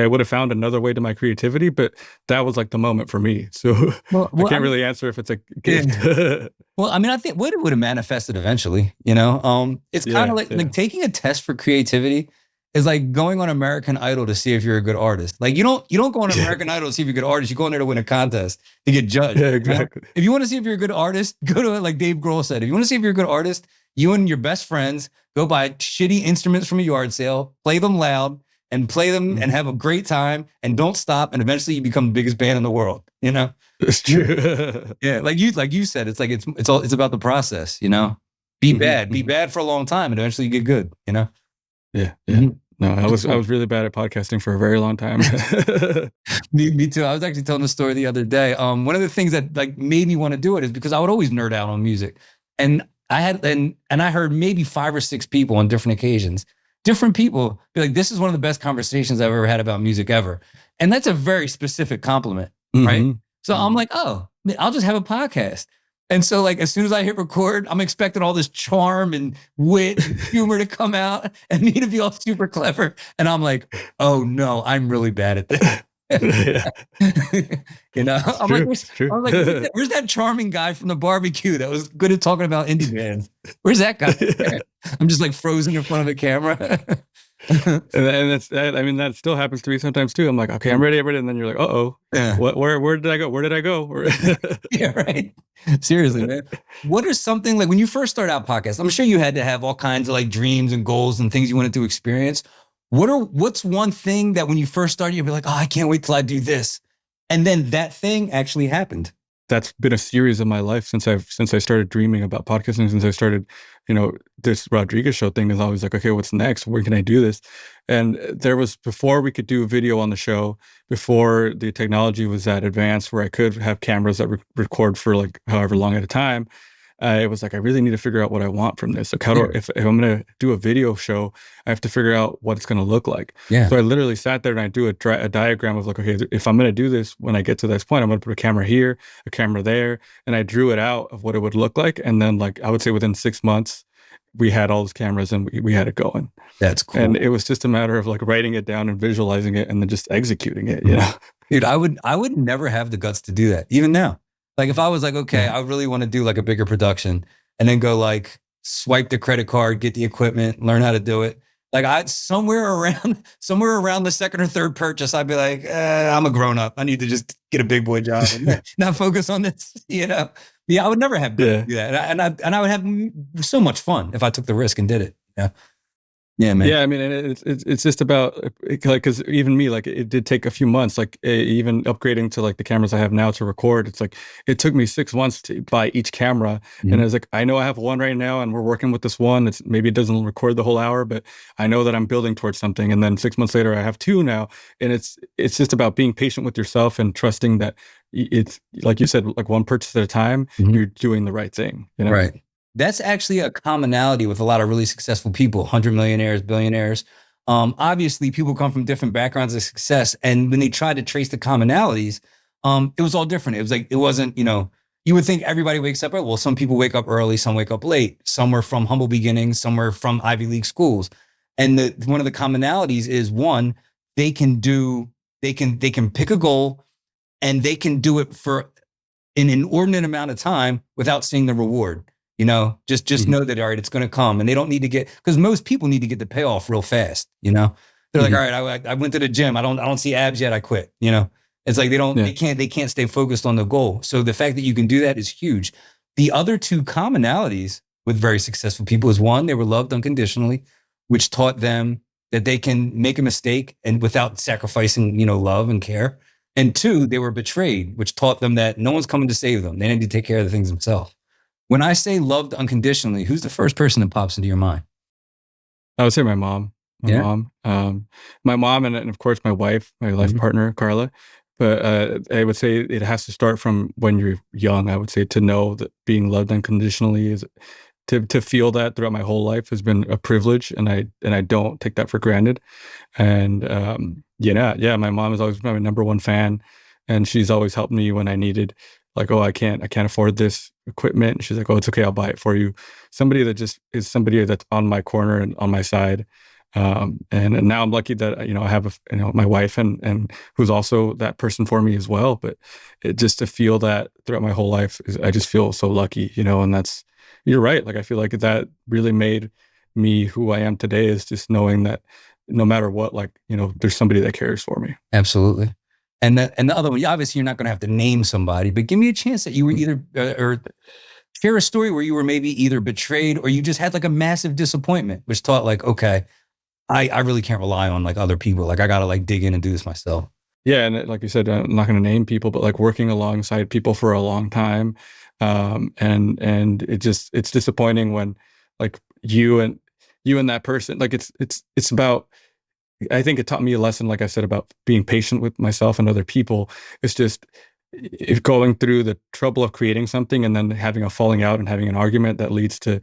would have found another way to my creativity, but that was like the moment for me. So I can't really answer if it's a gift. Yeah. Well, I mean, I think it would have manifested eventually, it's kind of like taking a test for creativity is like going on American Idol to see if you're a good artist. Like you don't go on American Idol to see if you're a good artist. You go in there to win a contest to get judged. Yeah, exactly. If you want to see if you're a good artist, go to it. Like Dave Grohl said, if you want to see if you're a good artist, you and your best friends go buy shitty instruments from a yard sale, play them loud, and play them and have a great time, and don't stop. And eventually, you become the biggest band in the world. It's true. Yeah, like you said, it's like it's about the process. Be bad for a long time, and eventually you get good. Yeah. Mm-hmm. No, I was really bad at podcasting for a very long time. Me too. I was actually telling a story the other day. One of the things that like made me want to do it is because I would always nerd out on music, and I heard maybe 5 or 6 people on different occasions, different people be like, "This is one of the best conversations I've ever had about music ever," and that's a very specific compliment, right? So I'm like, oh, I'll just have a podcast. And so like, as soon as I hit record, I'm expecting all this charm and wit and humor to come out and me to be all super clever. And I'm like, oh no, I'm really bad at this. I'm like, where's that charming guy from the barbecue that was good at talking about indie bands? Where's that guy? I'm just like frozen in front of the camera. and that still happens to me sometimes too. I'm like, okay, I'm ready. And then you're like, where did I go? Yeah, right. Seriously, man. What are something like when you first started out podcasts? I'm sure you had to have all kinds of like dreams and goals and things you wanted to experience. What's one thing that when you first started, you'd be like, oh, I can't wait till I do this. And then that thing actually happened. That's been a series of my life since I started dreaming about podcasting, since I started, this Rodriguez show thing is always like, okay, what's next? Where can I do this? And there was, before we could do video on the show, before the technology was that advanced where I could have cameras that record for like however long at a time, it was like, I really need to figure out what I want from this. Like if I'm going to do a video show, I have to figure out what it's going to look like. Yeah. So I literally sat there and I do a diagram of like, okay, if I'm going to do this, when I get to this point, I'm going to put a camera here, a camera there. And I drew it out of what it would look like. And then like, I would say within 6 months, we had all those cameras and we had it going. That's cool. And it was just a matter of like writing it down and visualizing it and then just executing it, Dude, I would never have the guts to do that, even now. Like if I was like, okay, I really want to do like a bigger production and then go like swipe the credit card, get the equipment, learn how to do it. Like somewhere around the second or third purchase, I'd be like, I'm a grown up. I need to just get a big boy job and not focus on this, Yeah, I would never have to do that. And I would have so much fun if I took the risk and did it. Yeah. Yeah, man. Yeah, I mean, and it's just about like, because even me, like, it did take a few months, like even upgrading to like the cameras I have now to record. It's like it took me 6 months to buy each camera, and I was like, I know I have one right now, and we're working with this one. It's maybe it doesn't record the whole hour, but I know that I'm building towards something. And then 6 months later, I have two now, and it's just about being patient with yourself and trusting that it's like you said, like one purchase at a time, you're doing the right thing. You know, Right. That's actually a commonality with a lot of really successful people, 100 millionaires, billionaires. Obviously, people come from different backgrounds of success. And when they tried to trace the commonalities, it was all different. It was like, it wasn't, you would think everybody wakes up, well, some people wake up early, some wake up late. Some were from humble beginnings, some were from Ivy League schools. And one of the commonalities is one, they can pick a goal and they can do it for an inordinate amount of time without seeing the reward. Just know that, all right, it's going to come, and they don't need to because most people need to get the payoff real fast. They're like, all right, I went to the gym. I don't see abs yet. I quit. It's like they can't stay focused on the goal. So the fact that you can do that is huge. The other two commonalities with very successful people is one, they were loved unconditionally, which taught them that they can make a mistake and without sacrificing, love and care. And two, they were betrayed, which taught them that no one's coming to save them. They need to take care of the things themselves. When I say loved unconditionally, who's the first person that pops into your mind? I would say my mom. My mom, and of course my wife, my life partner, Carla. But I would say it has to start from when you're young. I would say to know that being loved unconditionally is to feel that throughout my whole life has been a privilege, and I don't take that for granted. And my mom has always been my number one fan, and she's always helped me when I needed, like, oh, I can't afford this equipment. And she's like, oh, it's okay, I'll buy it for you. Somebody that just is somebody that's on my corner and on my side. And now I'm lucky that I have my wife and who's also that person for me as well. But just to feel that throughout my whole life, I just feel so lucky, and that's, you're right. Like, I feel like that really made me who I am today, is just knowing that no matter what, like, there's somebody that cares for me. Absolutely. And the other one, obviously you're not going to have to name somebody, but give me a chance that you were either, or share a story where you were maybe either betrayed or you just had like a massive disappointment, which taught like, okay, I really can't rely on like other people. Like I got to like dig in and do this myself. Yeah. And like you said, I'm not going to name people, but like working alongside people for a long time. And it's disappointing when like you and that person, like it's about, I think it taught me a lesson, like I said, about being patient with myself and other people. It's just, if going through the trouble of creating something and then having a falling out and having an argument that leads to,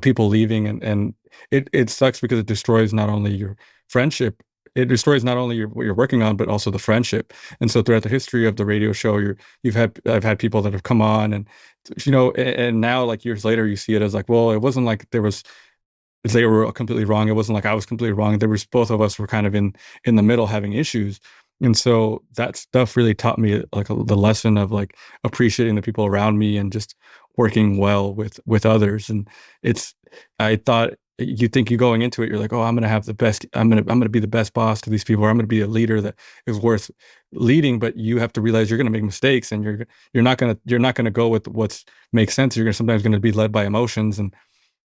people leaving, and it sucks because it destroys not only your friendship, it destroys not only what you're working on, but also the friendship. And so throughout the history of the radio show, I've had people that have come on, and and now like years later, you see it as like, well, it wasn't like they were completely wrong. It wasn't like I was completely wrong. There was, both of us were kind of in the middle having issues. And so that stuff really taught me like the lesson of like appreciating the people around me and just working well with others. And I thought, you think you going into it, you're like, oh, I'm going to have the best, I'm going to be the best boss to these people, or I'm going to be a leader that is worth leading. But you have to realize you're going to make mistakes, and you're not going to go with what's makes sense. You're sometimes going to be led by emotions, and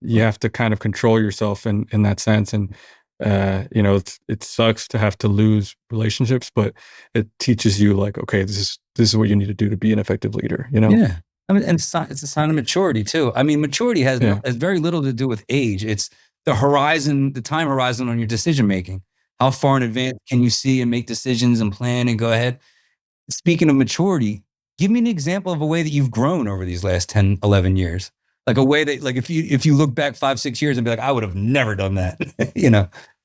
you have to kind of control yourself in that sense. And it sucks to have to lose relationships, but it teaches you like, okay, this is what you need to do to be an effective leader. Yeah. I mean, and it's a sign of maturity too. I mean, maturity has very little to do with age. It's the time horizon on your decision making. How far in advance can you see and make decisions and plan and go ahead? Speaking of maturity, give me an example of a way that you've grown over these last 10, 11 years. Like a way that, like, if you look back 5, 6 years and be like, I would have never done that,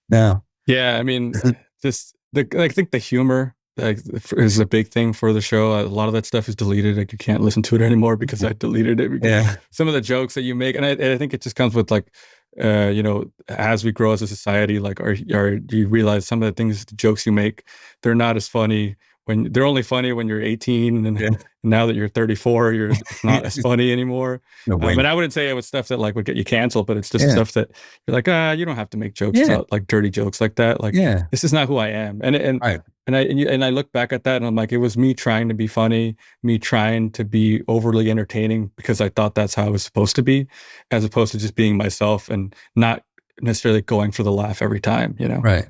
No. Yeah, I mean, I think the humor like is a big thing for the show. A lot of that stuff is deleted. Like you can't listen to it anymore because I deleted it. Yeah. Some of the jokes that you make, and I think it just comes with like, as we grow as a society, like, do you realize some of the things, the jokes you make, they're not as funny when they're only funny when you're 18, and now that you're 34, it's not as funny anymore. No way. But I wouldn't say it was stuff that like would get you canceled, but it's just stuff that you're like, you don't have to make jokes about like dirty jokes like that. Like, this is not who I am. And I look back at that and I'm like, it was me trying to be funny, me trying to be overly entertaining because I thought that's how I was supposed to be, as opposed to just being myself and not necessarily going for the laugh every time, you know? Right.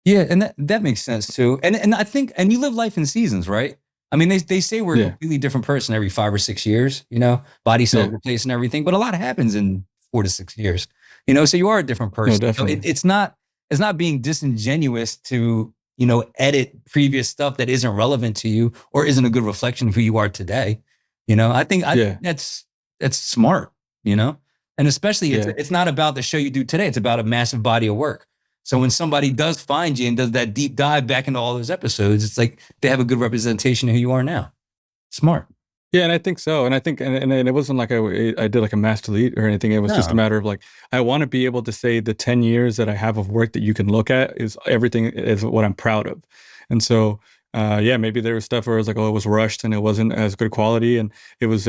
Yeah, and that makes sense too. And I think, and you live life in seasons, right? I mean, they say we're a Yeah. completely different person every 5 or 6 years, you know, body cells Yeah. replace and everything, but a lot happens in 4 to 6 years, you know, so you are a different No, person. So definitely. it's not being disingenuous to, you know, edit previous stuff that isn't relevant to you or isn't a good reflection of who you are today. You know, I think Yeah. that's smart, you know, and especially Yeah. it's not about the show you do today. It's about a massive body of work. So when somebody does find you and does that deep dive back into all those episodes, it's like they have a good representation of who you are now. Smart. Yeah, and I think so. And I think, and it wasn't like I did like a mass delete or anything. It was just a No. matter of like, I want to be able to say the 10 years that I have of work that you can look at is everything is what I'm proud of. And so, yeah, maybe there was stuff where it was like, oh, it was rushed and it wasn't as good quality. And it was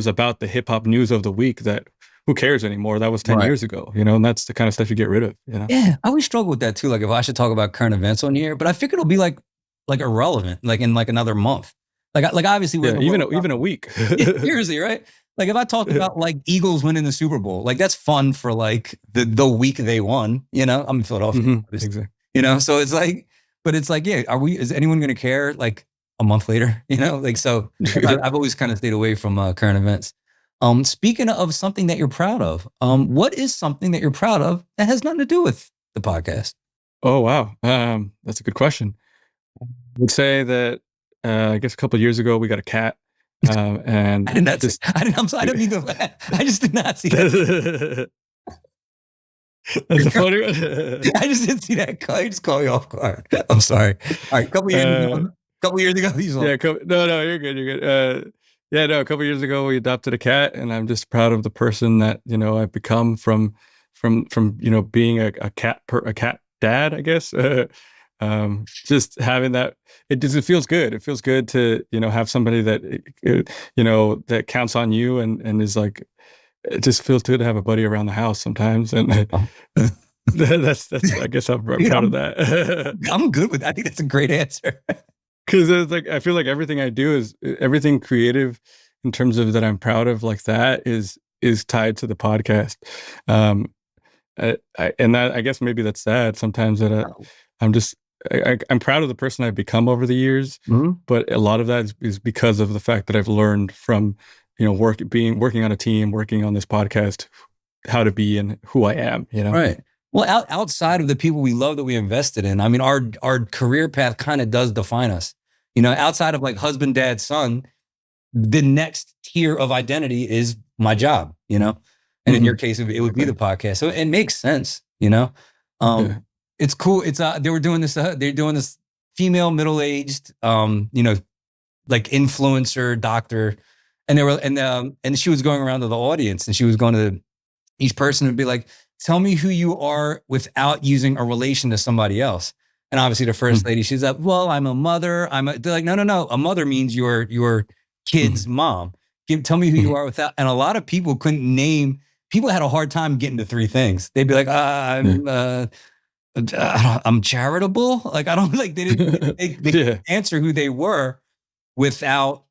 about the hip hop news of the week that who cares anymore? That was 10 Right. years ago, you know, and that's the kind of stuff you get rid of, you know? Yeah, I always struggle with that too. Like if I should talk about current events on here, but I figure it'll be like irrelevant, like in like another month. Like obviously we're in Yeah, the world. even a week. Seriously, right? Like if I talked about like Eagles winning the Super Bowl, like that's fun for like the week they won. You know, I'm in Philadelphia, Exactly. you know, so it's like, but it's like, yeah, is anyone going to care like a month later? You know, like so. I've always kind of stayed away from current events. Speaking of something that you're proud of, what is something that you're proud of that has nothing to do with the podcast? Oh, wow. That's a good question. I would say that I guess a couple of years ago we got a cat, and I did not. just I didn't. I'm sorry. I didn't mean to. I just did not see that. that's a funny one. I just didn't see that. I just caught you off guard. I'm sorry. All right, couple years ago, these Yeah, no, you're good. You're good. Yeah, no, a couple of years ago we adopted a cat, and I'm just proud of the person that I've become from being a cat dad, I guess. Just having that, it feels good. It feels good to have somebody that that counts on you and is like, it just feels good to have a buddy around the house sometimes, and that's I guess I'm proud of that. I'm good with that. I think that's a great answer. Because it's like I feel like everything I do is everything creative in terms of that I'm proud of, like that is tied to the podcast. And that, I guess maybe that's sad sometimes that I'm just I'm proud of the person I've become over the years, but a lot of that is because of the fact that I've learned from working on a team, working on this podcast, how to be and who I am. Right. Well, outside of the people we love that we invested in, I mean, our career path kind of does define us. You know, outside of like husband, dad, son, the next tier of identity is my job. You know, and in your case, it would be the podcast. So it makes sense. You know, it's cool. It's they were doing this. They're doing this female, middle aged, like influencer doctor, and they were and she was going around to the audience, and she was going to each person would be like, tell me who you are without using a relation to somebody else. And obviously the first lady, she's like, well, I'm a mother. They're like, no. A mother means your kid's mom. Tell me who you are without. And a lot of people couldn't name, people had a hard time getting to three things. They'd be like, I'm charitable. Like, I don't like, they didn't answer who they were without.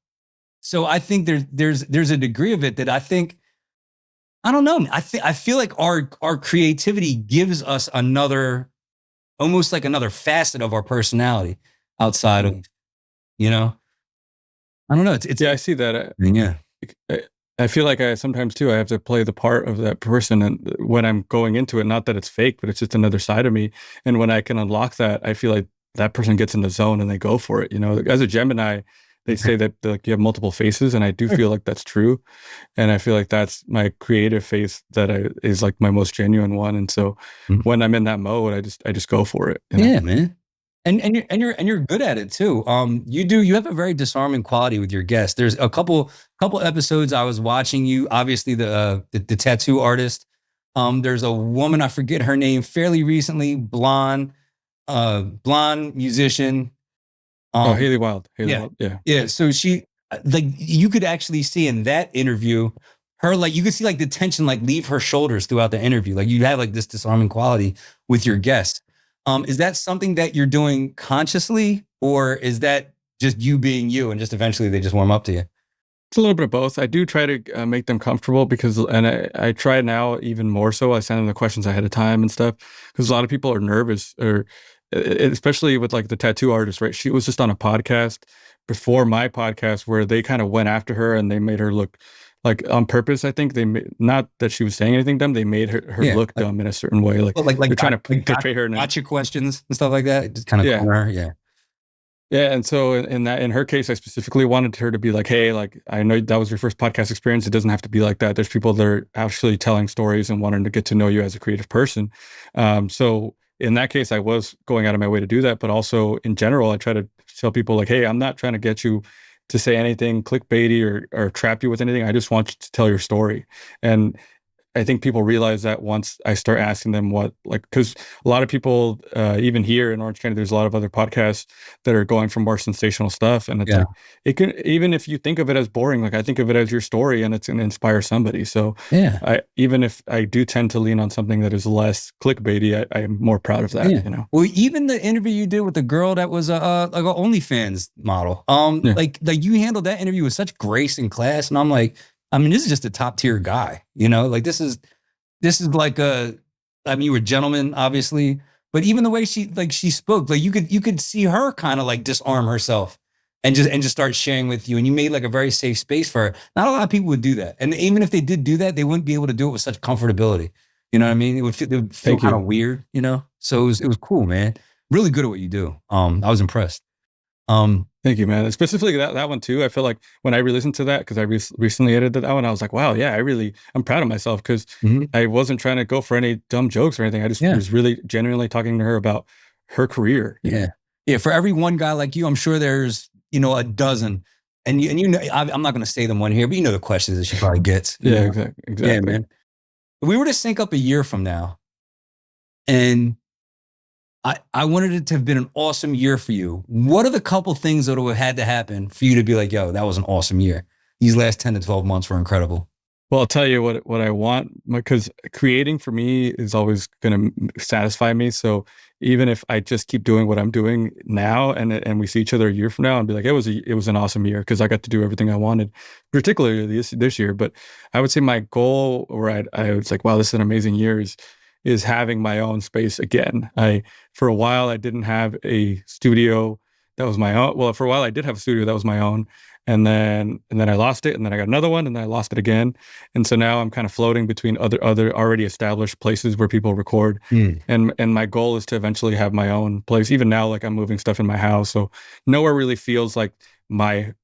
So I think there's a degree of it that I think, I don't know. I feel like our creativity gives us almost like another facet of our personality outside of, I don't know. It's I see that. Yeah. I feel like I sometimes too, I have to play the part of that person, and when I'm going into it, not that it's fake, but it's just another side of me. And when I can unlock that, I feel like that person gets in the zone and they go for it. As a Gemini, they say that like you have multiple faces, and I do feel like that's true. And I feel like that's my creative face that is like my most genuine one. And so when I'm in that mode, I just go for it. Yeah, man. And you're good at it too. You have a very disarming quality with your guests. There's a couple episodes I was watching you, obviously the tattoo artist. There's a woman, I forget her name, fairly recently, blonde musician. Haley Wild. Wild. Yeah. So she, like, you could actually see in that interview, her, like, you could see like the tension, like, leave her shoulders throughout the interview. Like, you have like this disarming quality with your guest. Is that something that you're doing consciously, or is that just you being you and just eventually they just warm up to you? It's a little bit of both. I do try to make them comfortable and I try now even more so. I send them the questions ahead of time and stuff because a lot of people are nervous, or especially with like the tattoo artist, right? She was just on a podcast before my podcast where they kind of went after her and they made her look like on purpose. I think not that she was saying anything dumb. They made her look dumb in a certain way. Like they're trying to portray her. Gotcha questions and stuff like that. Just kind of corner her. Yeah. Yeah, and so in her case, I specifically wanted her to be like, "Hey, like I know that was your first podcast experience. It doesn't have to be like that. There's people that are actually telling stories and wanting to get to know you as a creative person." So in that case, I was going out of my way to do that, but also in general, I try to tell people like, "Hey, I'm not trying to get you to say anything clickbaity or trap you with anything. I just want you to tell your story." And I think people realize that once I start asking them because a lot of people, even here in Orange County, there's a lot of other podcasts that are going for more sensational stuff. And it's like, it can, even if you think of it as boring, like I think of it as your story and it's going to inspire somebody. So even if I do tend to lean on something that is less clickbaity, I am more proud of that, you know? Well, even the interview you did with the girl that was like an OnlyFans model, like you handled that interview with such grace and class. And I'm like, I mean, this is just a top tier guy, you know, like this is like you were a gentleman, obviously, but even the way she spoke, like you could see her kind of like disarm herself and just start sharing with you. And you made like a very safe space for her. Not a lot of people would do that. And even if they did do that, they wouldn't be able to do it with such comfortability. You know what I mean? It would feel kind of weird, you know? So it was cool, man. Really good at what you do. I was impressed. Thank you, man. Specifically that one too. I feel like when I re-listened to that, because I recently edited that one, I was like, wow, yeah, I'm proud of myself because I wasn't trying to go for any dumb jokes or anything. I just was really genuinely talking to her about her career. Yeah. For every one guy like you, I'm sure there's, you know, a dozen. And you know, I'm not going to say them one here, but you know the questions that she probably gets. Yeah, exactly. Yeah, man. If we were to sync up a year from now, and I wanted it to have been an awesome year for you. What are the couple things that would have had to happen for you to be like, yo, that was an awesome year? These last 10 to 12 months were incredible. Well, I'll tell you what I want, because creating for me is always going to satisfy me. So even if I just keep doing what I'm doing now and we see each other a year from now and be like, it was an awesome year because I got to do everything I wanted, particularly this year. But I would say my goal where I was like, wow, this is an amazing year is having my own space again. For a while, I didn't have a studio that was my own. Well, for a while I did have a studio that was my own. And then I lost it, and then I got another one, and then I lost it again. And so now I'm kind of floating between other already established places where people record. And my goal is to eventually have my own place. Even now, like I'm moving stuff in my house, so nowhere really feels like my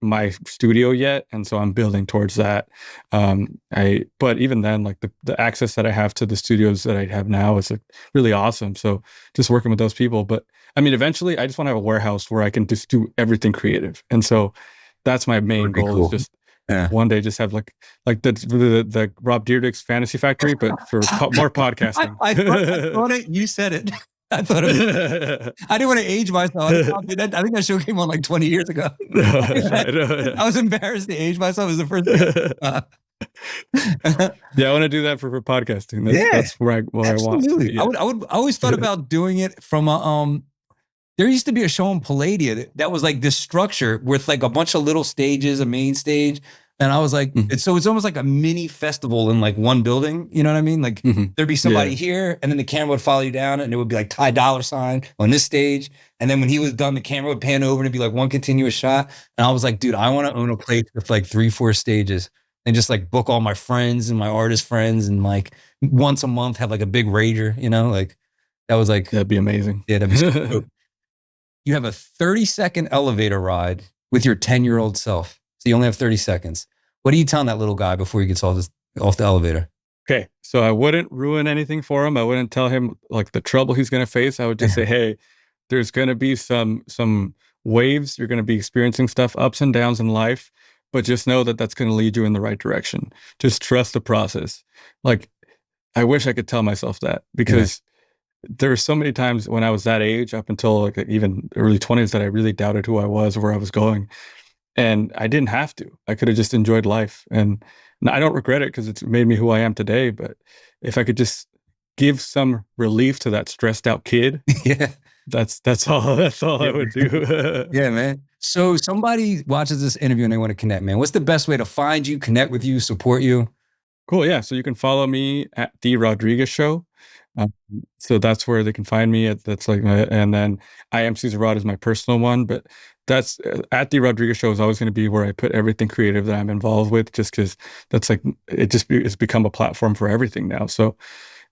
studio yet. And so I'm building towards that. But even then, like the access that I have to the studios that I have now is like really awesome. So just working with those people. But I mean, eventually I just want to have a warehouse where I can just do everything creative. And so that's my main goal. Cool. Is just one day just have like the Rob Dyrdek's Fantasy Factory, but for more podcasting. I thought it. You said it. I thought it. I didn't want to age myself. I think that show came on like 20 years ago. I was embarrassed to age myself. It was the first thing. Yeah, I want to do that for podcasting. That's where I want. Yeah. I always thought about doing it from a there used to be a show on Palladia that was like this structure with like a bunch of little stages, a main stage. And I was like, it's almost like a mini festival in like one building. You know what I mean? Like there'd be somebody here and then the camera would follow you down and it would be like Ty Dolla $ign on this stage. And then when he was done, the camera would pan over and it'd be like one continuous shot. And I was like, dude, I want to own a place with like 3-4 stages and just like book all my friends and my artist friends. And like once a month have like a big rager, you know, like that was like, that'd be amazing. Yeah, that'd be so dope. You have a 30-second elevator ride with your 10-year-old self. So you only have 30 seconds. What are you telling that little guy before he gets off the elevator? Okay. So I wouldn't ruin anything for him. I wouldn't tell him like the trouble he's going to face. I would just say, hey, there's going to be some waves. You're going to be experiencing stuff, ups and downs in life, but just know that that's going to lead you in the right direction. Just trust the process. Like, I wish I could tell myself that because there were so many times when I was that age, up until like even early 20s, that I really doubted who I was or where I was going. And I didn't have to. I could have just enjoyed life. And I don't regret it because it's made me who I am today. But if I could just give some relief to that stressed out kid, that's all I would do. Yeah, man. So somebody watches this interview and they want to connect, man. What's the best way to find you, connect with you, support you? Cool. Yeah. So you can follow me at The Rodriguez Show. Um, so that's where they can find me. That's like and then I am Cesar Rod is my personal one, but that's at The Rodriguez Show is always going to be where I put everything creative that I'm involved with, just because that's like, it's become a platform for everything now. So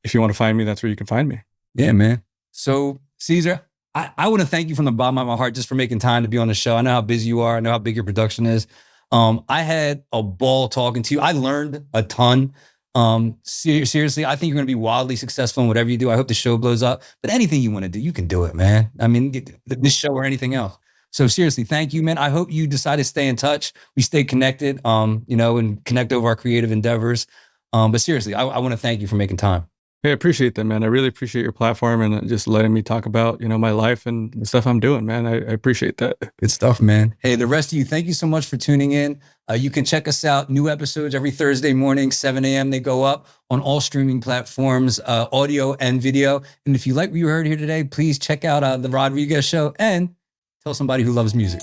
if you want to find me, that's where you can find me. Yeah, man. So Cesar, I want to thank you from the bottom of my heart just for making time to be on the show. I know how busy you are. I know how big your production is. I had a ball talking to you. I learned a ton. Seriously, I think you're going to be wildly successful in whatever you do. I hope the show blows up, but anything you want to do, you can do it, man. I mean, this show or anything else. So seriously, thank you, man. I hope you decide to stay in touch. We stay connected, and connect over our creative endeavors. But seriously, I want to thank you for making time. Hey, I appreciate that, man. I really appreciate your platform and just letting me talk about, my life and the stuff I'm doing, man. I appreciate that. Good stuff, man. Hey, the rest of you, thank you so much for tuning in. You can check us out. New episodes every Thursday morning, 7 a.m. They go up on all streaming platforms, audio and video. And if you like what you heard here today, please check out The Rodriguez Show and tell somebody who loves music.